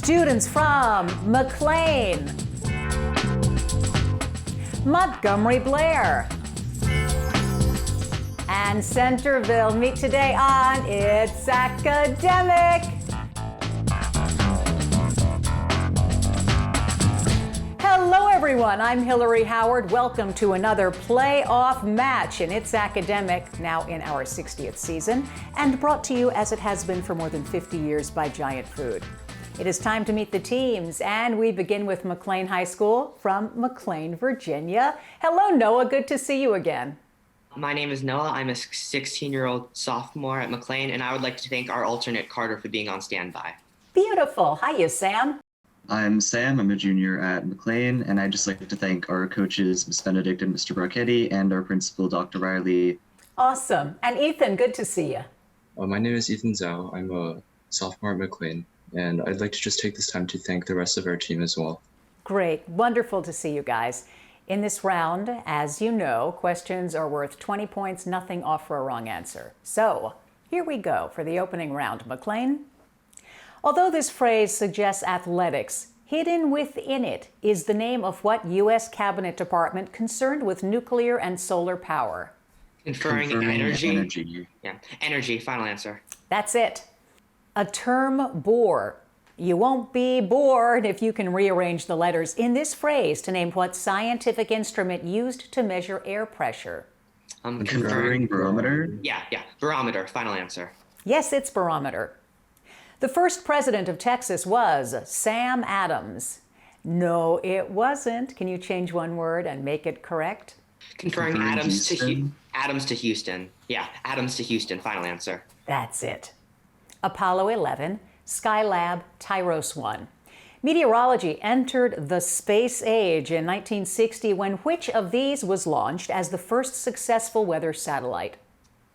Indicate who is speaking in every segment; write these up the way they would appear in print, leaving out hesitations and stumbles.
Speaker 1: Students from McLean, Montgomery Blair, and Centreville meet today on It's Academic. Hello everyone, I'm Hillary Howard. Welcome to another playoff match in It's Academic, now in our 60th season, and brought to you as it has been for more than 50 years by Giant Food. It is time to meet the teams, and we begin with McLean High School from McLean, Virginia. Hello, Noah. Good to see you again.
Speaker 2: My name is Noah. I'm a 16-year-old sophomore at McLean, and I would like to thank our alternate Carter for being on standby.
Speaker 1: Beautiful. Hiya, Sam.
Speaker 3: I'm Sam. I'm a junior at McLean, and I'd just like to thank our coaches, Ms. Benedict and Mr. Brocchetti, and our principal, Dr. Riley.
Speaker 1: Awesome. And Ethan, good to see you.
Speaker 4: My name is Ethan Zhao. I'm a sophomore at McLean, and I'd like to just take this time to thank the rest of our team as well.
Speaker 1: Great. Wonderful to see you guys. In this round, as you know, questions are worth 20 points, nothing off for a wrong answer. So here we go for the opening round. McLean? Although this phrase suggests athletics, hidden within it is the name of what U.S. Cabinet Department concerned with nuclear and solar power?
Speaker 2: Conferring energy. Yeah, energy, final answer.
Speaker 1: That's it. A term bore. You won't be bored if you can rearrange the letters in this phrase to name what scientific instrument used to measure air pressure.
Speaker 3: Conferring barometer?
Speaker 2: Yeah, barometer, final answer.
Speaker 1: Yes, it's barometer. The first president of Texas was Sam Adams. No, it wasn't. Can you change one word and make it correct?
Speaker 2: Conferring Adams to Houston. Yeah, Adams to Houston, final answer.
Speaker 1: That's it. Apollo 11, Skylab, Tyros 1. Meteorology entered the space age in 1960 when which of these was launched as the first successful weather satellite?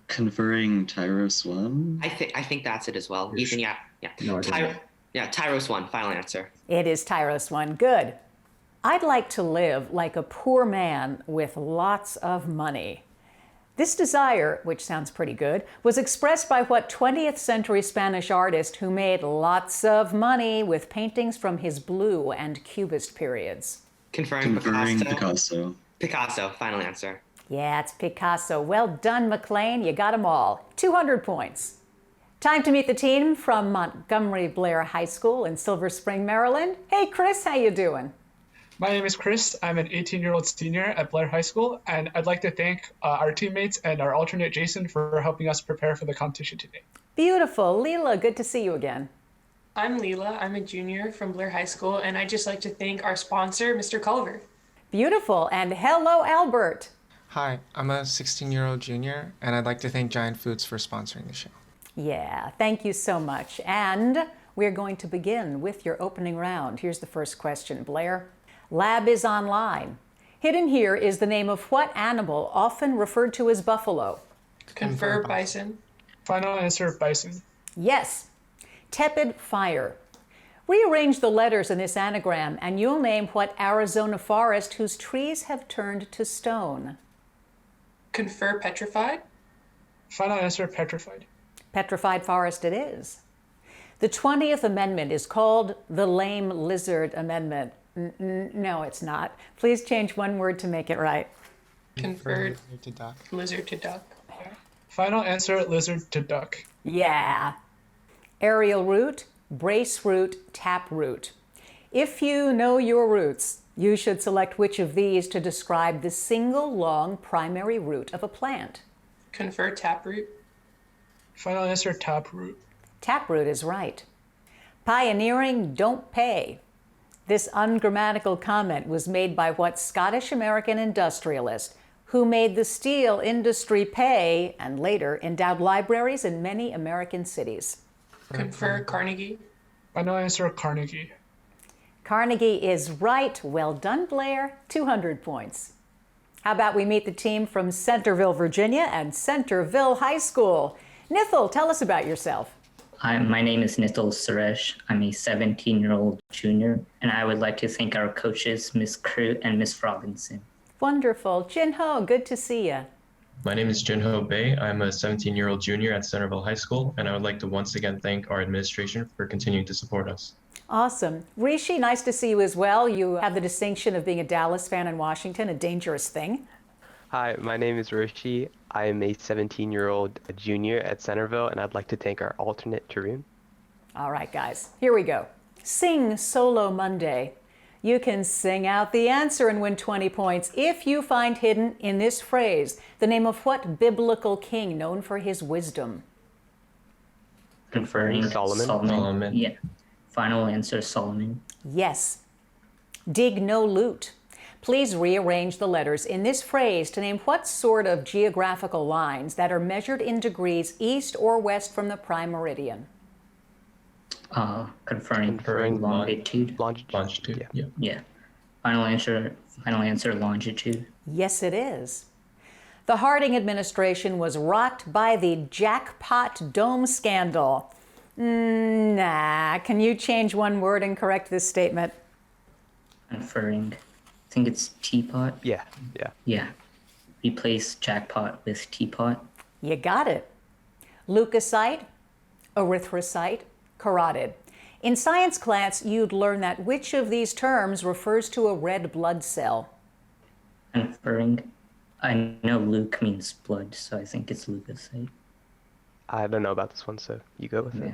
Speaker 3: Conferring Tyros 1?
Speaker 2: I think that's it as well. Ethan, yeah.
Speaker 4: No,
Speaker 2: Tyros 1, final answer.
Speaker 1: It is Tyros 1. Good. I'd like to live like a poor man with lots of money. This desire, which sounds pretty good, was expressed by what 20th century Spanish artist who made lots of money with paintings from his blue and Cubist periods?
Speaker 3: Conferring Picasso.
Speaker 2: Picasso, final answer.
Speaker 1: Yeah, it's Picasso. Well done, McLean. You got them all. 200 points. Time to meet the team from Montgomery Blair High School in Silver Spring, Maryland. Hey, Chris, how you doing?
Speaker 5: My name is Chris. I'm an 18-year-old senior at Blair High School, and I'd like to thank our teammates and our alternate Jason for helping us prepare for the competition today.
Speaker 1: Beautiful. Leela, good to see you again.
Speaker 6: I'm Leela. I'm a junior from Blair High School, and I'd just like to thank our sponsor, Mr. Culver.
Speaker 1: Beautiful. And hello, Albert.
Speaker 7: Hi, I'm a 16-year-old junior, and I'd like to thank Giant Foods for sponsoring the show.
Speaker 1: Yeah, thank you so much. And we're going to begin with your opening round. Here's the first question, Blair. Lab is online. Hidden here is the name of what animal often referred to as buffalo?
Speaker 6: Confer bison.
Speaker 5: Final answer, bison.
Speaker 1: Yes. TEPID fire. Rearrange the letters in this anagram and you'll name what Arizona forest whose trees have turned to stone.
Speaker 6: Confer petrified.
Speaker 5: Final answer, petrified.
Speaker 1: Petrified forest it is. The 20th Amendment is called the Lame Lizard Amendment. No, it's not. Please change one word to make it right.
Speaker 6: Confer
Speaker 7: lizard to duck.
Speaker 6: Lizard to duck.
Speaker 5: Final answer, lizard to duck.
Speaker 1: Yeah. Aerial root, brace root, tap root. If you know your roots, you should select which of these to describe the single long primary root of a plant.
Speaker 6: Confer taproot.
Speaker 5: Final answer, taproot.
Speaker 1: Taproot is right. Pioneering, don't pay. This ungrammatical comment was made by what Scottish-American industrialist who made the steel industry pay and later endowed libraries in many American cities?
Speaker 6: Confer Carnegie.
Speaker 5: Final answer, Carnegie.
Speaker 1: Carnegie is right. Well done, Blair. 200 points. How about we meet the team from Centreville, Virginia and Centreville High School? Nithal, tell us about yourself.
Speaker 8: My name is Nithal Suresh. I'm a 17-year-old junior, and I would like to thank our coaches, Miss Crew and Miss Robinson.
Speaker 1: Wonderful. Jinho, good to see you.
Speaker 9: My name is Jinho Bae. I'm a 17-year-old junior at Centreville High School, and I would like to once again thank our administration for continuing to support us.
Speaker 1: Awesome. Rishi, nice to see you as well. You have the distinction of being a Dallas fan in Washington, a dangerous thing.
Speaker 10: Hi, my name is Rishi. I am a 17-year-old junior at Centerville, and I'd like to thank our alternate, Tarun.
Speaker 1: All right, guys, here we go. Sing Solo Monday. You can sing out the answer and win 20 points if you find hidden in this phrase the name of what biblical king known for his wisdom?
Speaker 8: Conferring
Speaker 10: Solomon.
Speaker 4: Solomon.
Speaker 8: Yeah. Final answer, Solomon.
Speaker 1: Yes. Dig no loot. Please rearrange the letters in this phrase to name what sort of geographical lines that are measured in degrees east or west from the prime meridian.
Speaker 8: Conferring longitude.
Speaker 9: Longitude.
Speaker 10: Yeah.
Speaker 8: Yeah. Final answer, longitude.
Speaker 1: Yes, it is. The Harding administration was rocked by the jackpot dome scandal. Nah, can you change one word and correct this statement?
Speaker 8: Conferring, I think it's teapot.
Speaker 10: Yeah.
Speaker 8: Yeah. Replace jackpot with teapot.
Speaker 1: You got it. Leukocyte, erythrocyte, carotid. In science class, you'd learn that which of these terms refers to a red blood cell?
Speaker 8: Conferring, I know Luke means blood, so I think it's leukocyte.
Speaker 10: I don't know about this one, so you go with
Speaker 8: Yeah.
Speaker 10: it.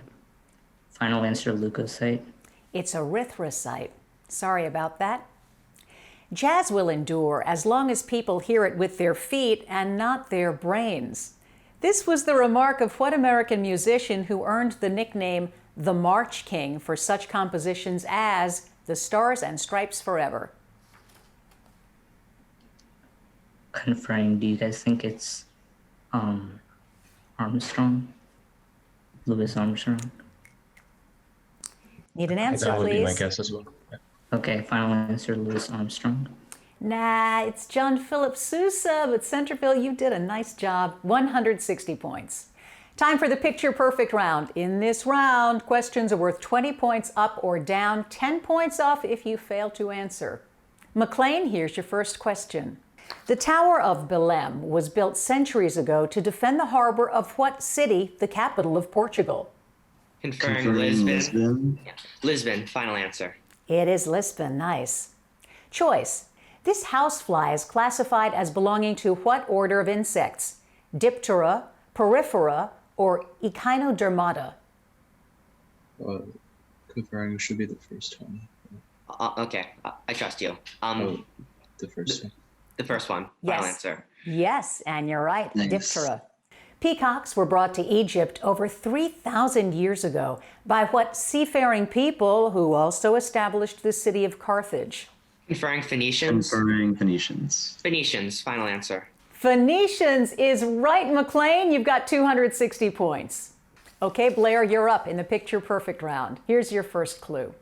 Speaker 8: Final answer, leukocyte.
Speaker 1: It's erythrocyte. Sorry about that. Jazz will endure as long as people hear it with their feet and not their brains. This was the remark of what American musician who earned the nickname the March King for such compositions as The Stars and Stripes Forever?
Speaker 8: Conferring, do you guys think it's Armstrong? Louis Armstrong?
Speaker 1: Need an answer,
Speaker 9: That would be my
Speaker 1: please.
Speaker 9: guess as well. Yeah.
Speaker 8: Okay, final answer, Louis Armstrong.
Speaker 1: Nah, it's John Philip Sousa, but Centreville, you did a nice job. 160 points. Time for the picture perfect round. In this round, questions are worth 20 points up or down, 10 points off if you fail to answer. McLean, here's your first question. The Tower of Belém was built centuries ago to defend the harbor of what city, the capital of Portugal?
Speaker 2: Conferring Lisbon. Yeah. Lisbon, final answer.
Speaker 1: It is Lisbon, nice. Choice. This housefly is classified as belonging to what order of insects? Diptera, Porifera, or Echinodermata?
Speaker 4: Conferring should be the first one.
Speaker 2: Okay, I trust you.
Speaker 4: The first one.
Speaker 2: The first one, final
Speaker 1: Yes.
Speaker 2: answer.
Speaker 1: Yes, and you're right,
Speaker 3: Nice.
Speaker 1: Diptera. Peacocks were brought to Egypt over 3,000 years ago by what seafaring people who also established the city of Carthage?
Speaker 2: Conferring Phoenicians.
Speaker 3: Conferring Phoenicians.
Speaker 2: Phoenicians, final answer.
Speaker 1: Phoenicians is right, McLean. You've got 260 points. Okay, Blair, you're up in the picture perfect round. Here's your first clue.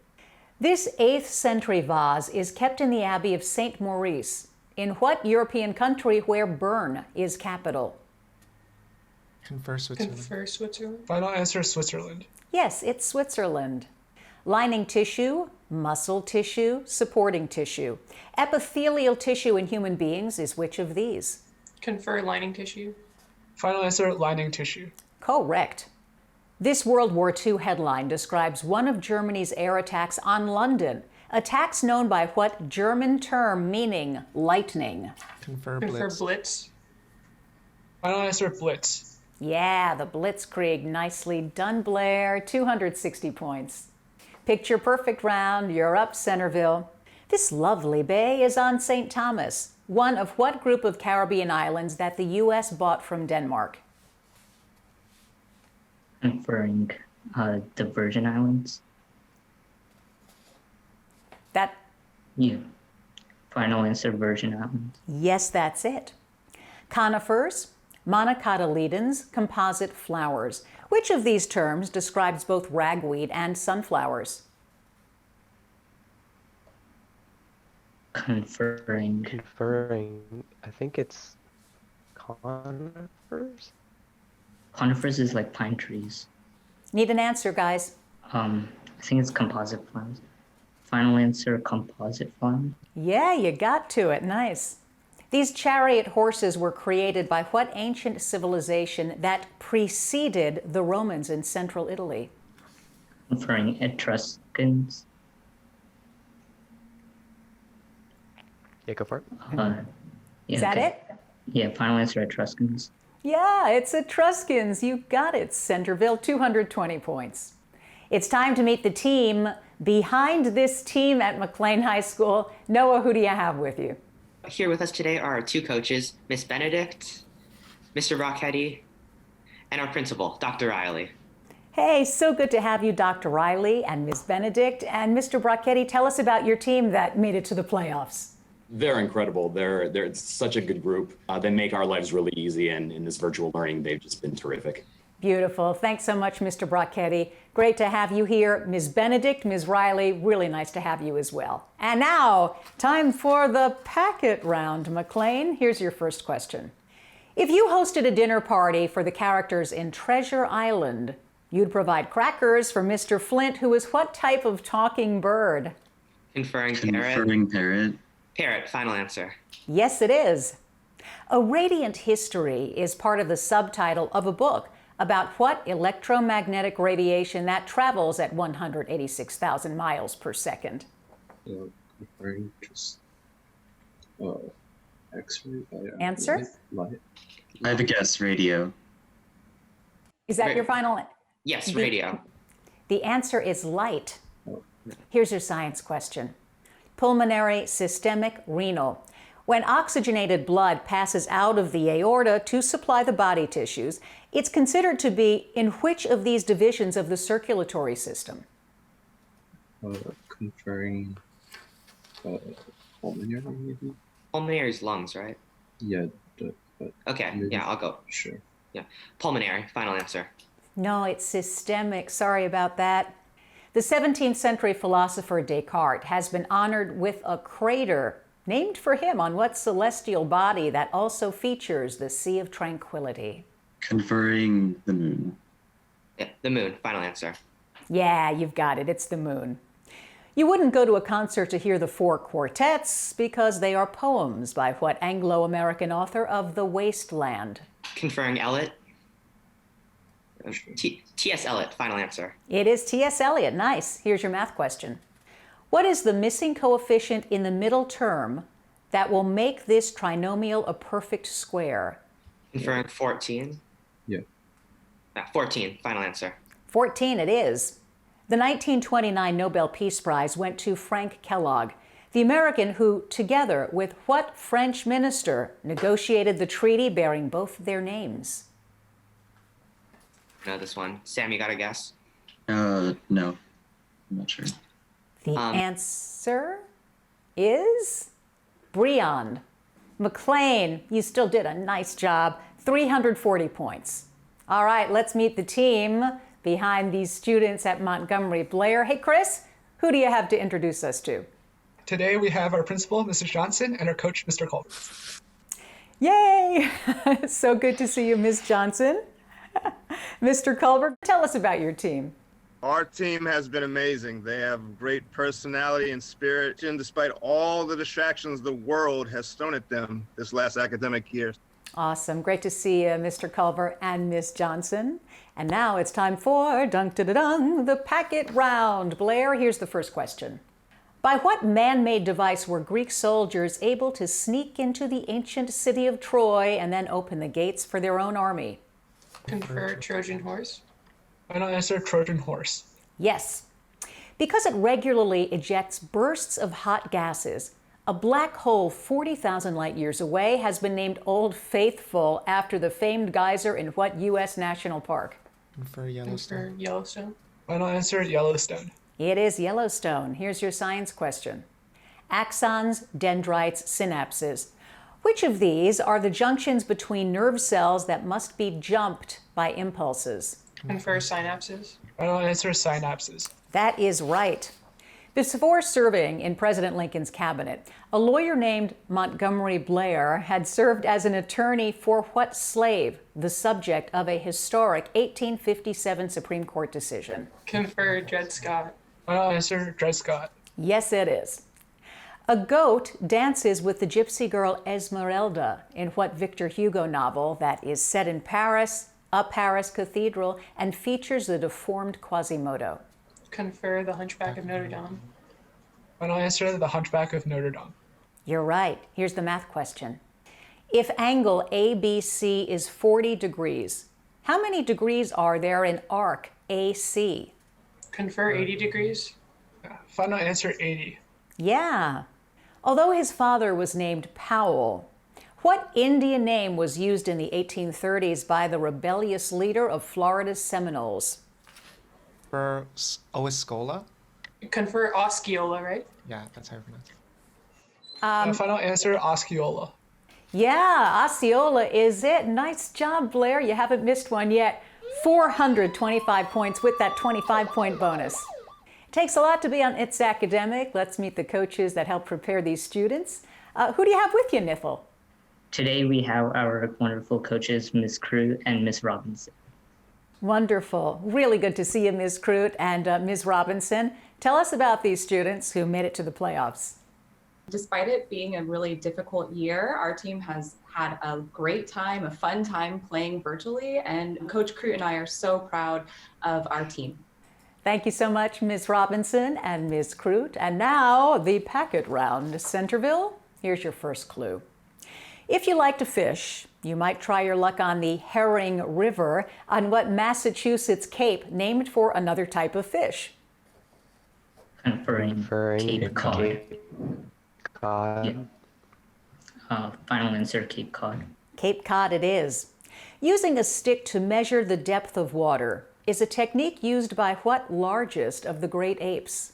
Speaker 1: This 8th century vase is kept in the Abbey of St. Maurice. In what European country where Bern is capital?
Speaker 7: Confer Switzerland.
Speaker 6: Confer Switzerland.
Speaker 5: Final answer, Switzerland.
Speaker 1: Yes, it's Switzerland. Lining tissue, muscle tissue, supporting tissue. Epithelial tissue in human beings is which of these?
Speaker 6: Confer lining tissue.
Speaker 5: Final answer, lining tissue.
Speaker 1: Correct. This World War II headline describes one of Germany's air attacks on London. Attacks known by what German term meaning lightning?
Speaker 7: Confer
Speaker 6: Confer
Speaker 7: Blitz.
Speaker 6: Blitz.
Speaker 5: Final answer, Blitz.
Speaker 1: Yeah, the Blitzkrieg. Nicely done, Blair. 260 points. Picture perfect round. You're up, Centerville. This lovely bay is on St. Thomas, one of what group of Caribbean islands that the U.S. bought from Denmark?
Speaker 8: Conferring the Virgin Islands.
Speaker 1: That,
Speaker 8: Yeah. Final answer, Virgin Islands.
Speaker 1: yes, that's it. Conifers, monocotyledons, composite flowers. Which of these terms describes both ragweed and sunflowers?
Speaker 8: Conferring.
Speaker 10: I think it's conifers?
Speaker 8: Conifers is like pine trees.
Speaker 1: Need an answer, guys.
Speaker 8: I think it's composite flowers. Final answer, composite flowers.
Speaker 1: Yeah, you got to it. Nice. These chariot horses were created by what ancient civilization that preceded the Romans in central Italy?
Speaker 8: Conferring Etruscans.
Speaker 10: Yeah, go for it.
Speaker 8: Yeah,
Speaker 1: Is that
Speaker 8: okay.
Speaker 1: it?
Speaker 8: Yeah, final answer, Etruscans.
Speaker 1: Yeah, it's Etruscans. You got it, Centreville, 220 points. It's time to meet the team behind this team at McLean High School. Noah, who do you have with you?
Speaker 2: Here with us today are our two coaches, Miss Benedict, Mr. Rocketti, and our principal, Dr. Riley.
Speaker 1: Hey, so good to have you, Dr. Riley and Ms. Benedict. And Mr. Brocchetti, tell us about your team that made it to the playoffs.
Speaker 11: They're incredible. They're such a good group. They make our lives really easy, and in this virtual learning, they've just been terrific.
Speaker 1: Beautiful. Thanks so much, Mr. Brocchetti. Great to have you here. Ms. Benedict, Ms. Riley, really nice to have you as well. And now, time for the packet round. McLean, here's your first question. If you hosted a dinner party for the characters in Treasure Island, you'd provide crackers for Mr. Flint, who is what type of talking bird?
Speaker 2: Conferring parrot.
Speaker 3: Conferring parrot.
Speaker 2: Parrot, final answer.
Speaker 1: Yes, it is. A Radiant History is part of the subtitle of a book about what electromagnetic radiation that travels at 186,000 miles per second.
Speaker 4: Conferring just X-ray.
Speaker 1: Answer?
Speaker 4: Light.
Speaker 3: I have a guess, radio.
Speaker 1: Is that your final?
Speaker 2: Yes, radio.
Speaker 1: The answer is light.
Speaker 4: Oh.
Speaker 1: Here's your science question. Pulmonary, systemic, renal. When oxygenated blood passes out of the aorta to supply the body tissues, it's considered to be in which of these divisions of the circulatory system?
Speaker 4: Conferring pulmonary, maybe?
Speaker 2: Pulmonary is lungs, right?
Speaker 4: Yeah, but
Speaker 2: Okay,
Speaker 4: maybe.
Speaker 2: yeah, I'll go.
Speaker 4: Sure.
Speaker 2: Yeah, pulmonary, final answer.
Speaker 1: No, it's systemic. Sorry about that. The 17th century philosopher Descartes has been honored with a crater named for him on what celestial body that also features the Sea of Tranquility?
Speaker 3: Conferring the moon.
Speaker 2: Yeah, the moon, final answer.
Speaker 1: Yeah, you've got it. It's the moon. You wouldn't go to a concert to hear the four quartets because they are poems by what Anglo-American author of The Wasteland?
Speaker 2: Conferring Eliot. T.S. Eliot, final answer.
Speaker 1: It is T.S. Eliot. Nice. Here's your math question. What is the missing coefficient in the middle term that will make this trinomial a perfect square?
Speaker 2: Conferring 14.
Speaker 4: Yeah.
Speaker 2: 14, final answer.
Speaker 1: 14 it is. The 1929 Nobel Peace Prize went to Frank Kellogg, the American who, together with what French minister, negotiated the treaty bearing both their names?
Speaker 2: Know this one. Sam, you got a guess?
Speaker 3: No, I'm not sure.
Speaker 1: The answer is Briand. McLean, you still did a nice job. 340 points. All right, let's meet the team behind these students at Montgomery Blair. Hey, Chris, who do you have to introduce us to?
Speaker 5: Today we have our principal, Mrs. Johnson, and our coach, Mr. Culver.
Speaker 1: Yay! So good to see you, Ms. Johnson. Mr. Culver, tell us about your team.
Speaker 12: Our team has been amazing. They have great personality and spirit, and despite all the distractions the world has thrown at them this last academic year.
Speaker 1: Awesome. Great to see you, Mr. Culver and Ms. Johnson. And now it's time for dunk-da-da-dung, the packet round. Blair, here's the first question. By what man-made device were Greek soldiers able to sneak into the ancient city of Troy and then open the gates for their own army?
Speaker 6: Confer Trojan horse.
Speaker 5: Final answer, Trojan horse.
Speaker 1: Yes. Because it regularly ejects bursts of hot gases, a black hole 40,000 light years away has been named Old Faithful after the famed geyser in what U.S. national park?
Speaker 7: For Yellowstone.
Speaker 6: Confer Yellowstone.
Speaker 5: Final answer, Yellowstone.
Speaker 1: It is Yellowstone. Here's your science question. Axons, dendrites, synapses. Which of these are the junctions between nerve cells that must be jumped by impulses?
Speaker 6: Confer synapses.
Speaker 5: Final answer, synapses.
Speaker 1: That is right. Before serving in President Lincoln's cabinet, a lawyer named Montgomery Blair had served as an attorney for what slave, the subject of a historic 1857 Supreme Court decision?
Speaker 6: Confer Dred Scott.
Speaker 5: Final answer, Dred Scott.
Speaker 1: Yes, it is. A goat dances with the gypsy girl Esmeralda in what Victor Hugo novel that is set in Paris, a Paris cathedral, and features a deformed Quasimodo?
Speaker 6: Confer The Hunchback of Notre Dame.
Speaker 5: Final answer, The Hunchback of Notre Dame.
Speaker 1: You're right. Here's the math question. If angle ABC is 40 degrees, how many degrees are there in arc AC?
Speaker 6: Confer 80 degrees.
Speaker 5: Final answer, 80.
Speaker 1: Yeah. Although his father was named Powell, what Indian name was used in the 1830s by the rebellious leader of Florida's Seminoles?
Speaker 7: For Oescola?
Speaker 6: Confer Osceola, right?
Speaker 7: Yeah, that's how you pronounce it.
Speaker 5: Final answer, Osceola.
Speaker 1: Yeah, Osceola is it. Nice job, Blair. You haven't missed one yet. 425 points with that 25-point bonus. Takes a lot to be on It's Academic. Let's meet the coaches that help prepare these students. Who do you have with you, Nithal?
Speaker 8: Today we have our wonderful coaches, Ms. Crew and Ms. Robinson.
Speaker 1: Wonderful. Really good to see you, Ms. Crute and Ms. Robinson. Tell us about these students who made it to the playoffs.
Speaker 13: Despite it being a really difficult year, our team has had a great time, a fun time playing virtually, and Coach Crute and I are so proud of our team.
Speaker 1: Thank you so much, Ms. Robinson and Ms. Crute. And now the packet round. Centreville, here's your first clue. If you like to fish, you might try your luck on the Herring River on what Massachusetts cape named for another type of fish?
Speaker 8: Conferring Cape Cod.
Speaker 10: Cod.
Speaker 8: Yeah. Final answer, Cape Cod.
Speaker 1: Cape Cod it is. Using a stick to measure the depth of water is a technique used by what largest of the great apes?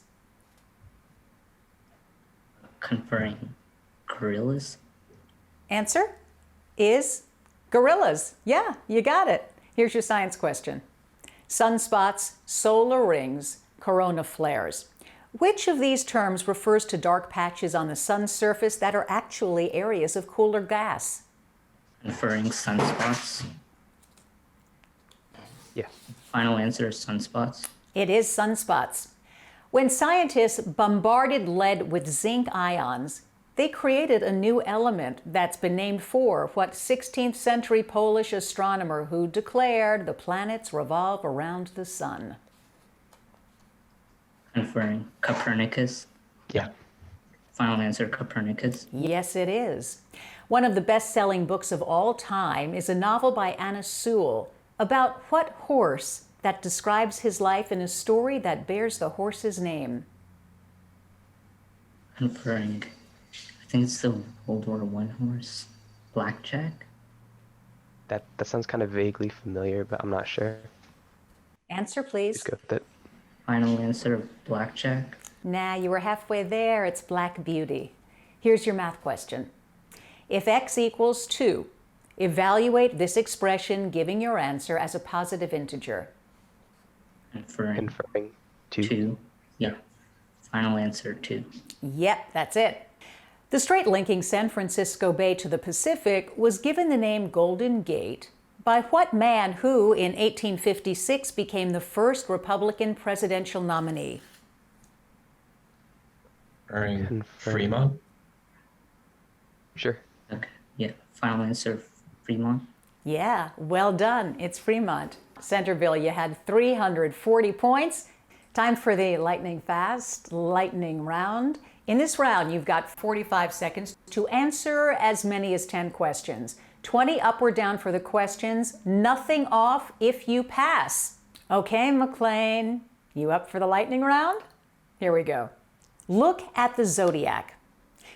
Speaker 8: Conferring gorillas.
Speaker 1: Answer is gorillas. Yeah, you got it. Here's your science question. Sunspots, solar rings, corona flares. Which of these terms refers to dark patches on the sun's surface that are actually areas of cooler gas?
Speaker 8: Conferring sunspots.
Speaker 10: Yeah.
Speaker 8: Final answer is sunspots.
Speaker 1: It is sunspots. When scientists bombarded lead with zinc ions, they created a new element that's been named for what 16th century Polish astronomer who declared the planets revolve around the sun?
Speaker 8: Conferring Copernicus.
Speaker 10: Yeah.
Speaker 8: Final answer, Copernicus.
Speaker 1: Yes, it is. One of the best-selling books of all time is a novel by Anna Sewell about what horse that describes his life in a story that bears the horse's name?
Speaker 8: Conferring, I think it's the World War I horse, Blackjack.
Speaker 10: That sounds kind of vaguely familiar, but I'm not sure.
Speaker 1: Answer, please.
Speaker 10: Let's go with it.
Speaker 8: Final answer, Blackjack.
Speaker 1: Nah, you were halfway there. It's Black Beauty. Here's your math question. If x equals 2, evaluate this expression giving your answer as a positive integer.
Speaker 8: Conferring
Speaker 10: 2.
Speaker 8: 2. Yeah. Final answer, 2.
Speaker 1: Yep, that's it. The strait linking San Francisco Bay to the Pacific was given the name Golden Gate by what man who, in 1856, became the first Republican presidential nominee?
Speaker 9: Fremont?
Speaker 10: Sure.
Speaker 8: Okay. Yeah. Final answer, Fremont.
Speaker 1: Yeah, well done. It's Fremont. Centreville, you had 340 points. Time for the lightning fast, lightning round. In this round, you've got 45 seconds to answer as many as 10 questions. 20 up or down for the questions, nothing off if you pass. Okay, McLean, you up for the lightning round? Here we go. Look at the zodiac.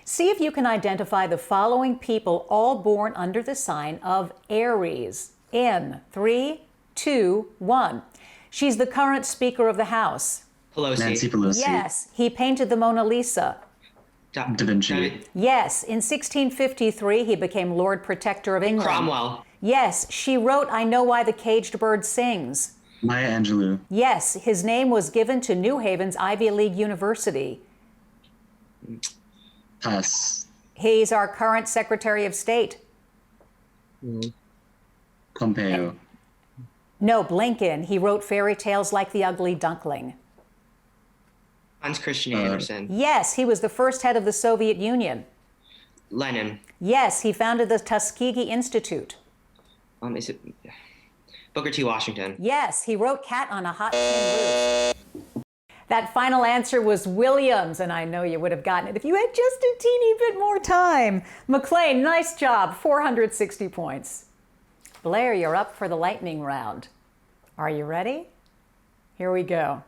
Speaker 1: See if you can identify the following people all born under the sign of Aries. In 3, 2, 1. She's the current Speaker of the House.
Speaker 2: Pelosi.
Speaker 3: Nancy Pelosi.
Speaker 1: Yes, he painted the Mona Lisa.
Speaker 3: Da Vinci.
Speaker 1: Yes, in 1653, he became Lord Protector of England.
Speaker 2: Cromwell.
Speaker 1: Yes, she wrote I Know Why the Caged Bird Sings.
Speaker 3: Maya Angelou.
Speaker 1: Yes, his name was given to New Haven's Ivy League University.
Speaker 3: Pass.
Speaker 1: He's our current Secretary of State.
Speaker 3: Pompeo.
Speaker 1: No, Blinken. He wrote fairy tales like The Ugly Duckling.
Speaker 2: Hans Christian Andersen.
Speaker 1: Yes, he was the first head of the Soviet Union.
Speaker 2: Lenin.
Speaker 1: Yes, he founded the Tuskegee Institute.
Speaker 2: Is it Booker T. Washington?
Speaker 1: Yes, he wrote Cat on a Hot Tin Roof. That final answer was Williams, and I know you would have gotten it if you had just a teeny bit more time. McLean, nice job, 460 points. Blair, you're up for the lightning round. Are you ready? Here we go.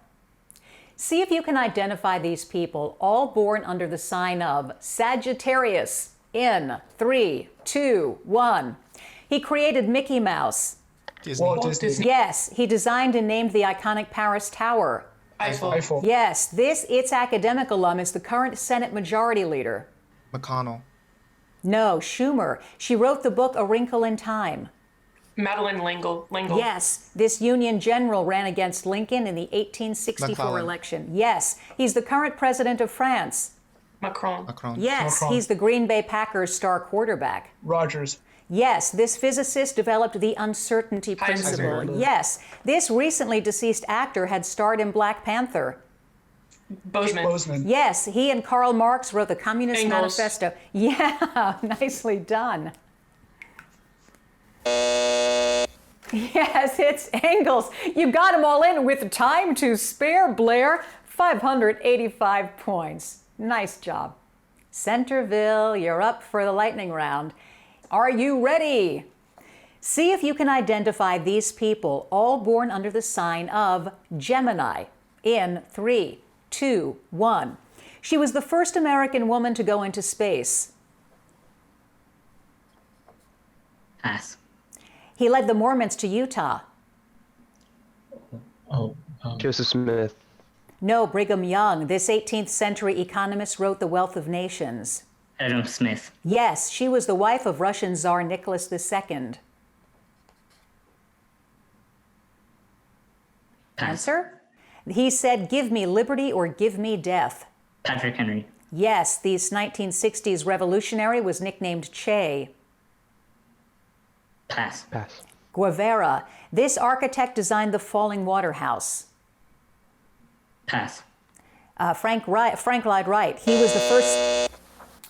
Speaker 1: See if you can identify these people, all born under the sign of Sagittarius, in 3, 2, 1. He created Mickey Mouse.
Speaker 5: Walt Disney.
Speaker 1: Yes, he designed and named the iconic Paris Tower.
Speaker 5: Eiffel.
Speaker 1: Yes, its academic alum is the current Senate Majority Leader.
Speaker 7: McConnell.
Speaker 1: No, Schumer. She wrote the book A Wrinkle in Time.
Speaker 6: Madeline L'Engle.
Speaker 1: Yes, this Union general ran against Lincoln in the 1864
Speaker 7: McClellan.
Speaker 1: election. Yes, he's the current president of France.
Speaker 6: Macron.
Speaker 1: Yes,
Speaker 5: Macron.
Speaker 1: he's the Green Bay Packers star quarterback.
Speaker 5: Rogers.
Speaker 1: Yes, this physicist developed the uncertainty principle.
Speaker 6: Heisenberg.
Speaker 1: Yes, this recently deceased actor had starred in Black Panther.
Speaker 6: Bozeman.
Speaker 1: Yes, he and Karl Marx wrote the Communist
Speaker 6: Engels.
Speaker 1: Manifesto. Yeah, nicely done. Yes, it's Engels. You got them all in with time to spare, Blair. 585 points. Nice job. Centreville, you're up for the lightning round. Are you ready? See if you can identify these people, all born under the sign of Gemini, in 3, 2, 1. She was the first American woman to go into space.
Speaker 8: Pass.
Speaker 1: He led the Mormons to Utah.
Speaker 10: Joseph Smith.
Speaker 1: No, Brigham Young. This 18th century economist wrote The Wealth of Nations.
Speaker 8: Adam Smith.
Speaker 1: Yes, she was the wife of Russian Tsar Nicholas II.
Speaker 8: Pass.
Speaker 1: Answer? He said, give me liberty or give me death.
Speaker 8: Patrick Henry.
Speaker 1: Yes, this 1960s revolutionary was nicknamed Che.
Speaker 8: Pass.
Speaker 1: Guevara. This architect designed the Falling Water House.
Speaker 8: Pass.
Speaker 1: Frank Lloyd Wright. He was the first.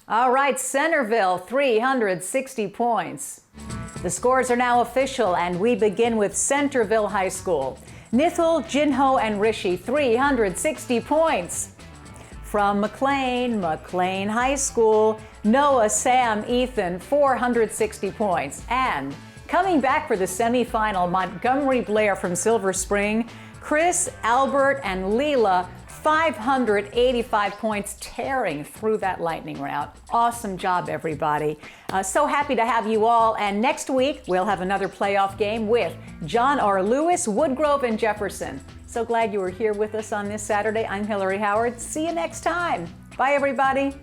Speaker 1: All right, Centreville, 360 points. The scores are now official, and we begin with Centreville High School. Nithal, Jinho, and Rishi, 360 points. From McLean High School, Noah, Sam, Ethan, 460 points. And coming back for the semifinal, Montgomery Blair from Silver Spring, Chris, Albert, and Leela, 585 points, tearing through that lightning round. Awesome job, everybody. So happy to have you all. And next week, we'll have another playoff game with John R. Lewis, Woodgrove, and Jefferson. So glad you were here with us on this Saturday. I'm Hillary Howard. See you next time. Bye, everybody.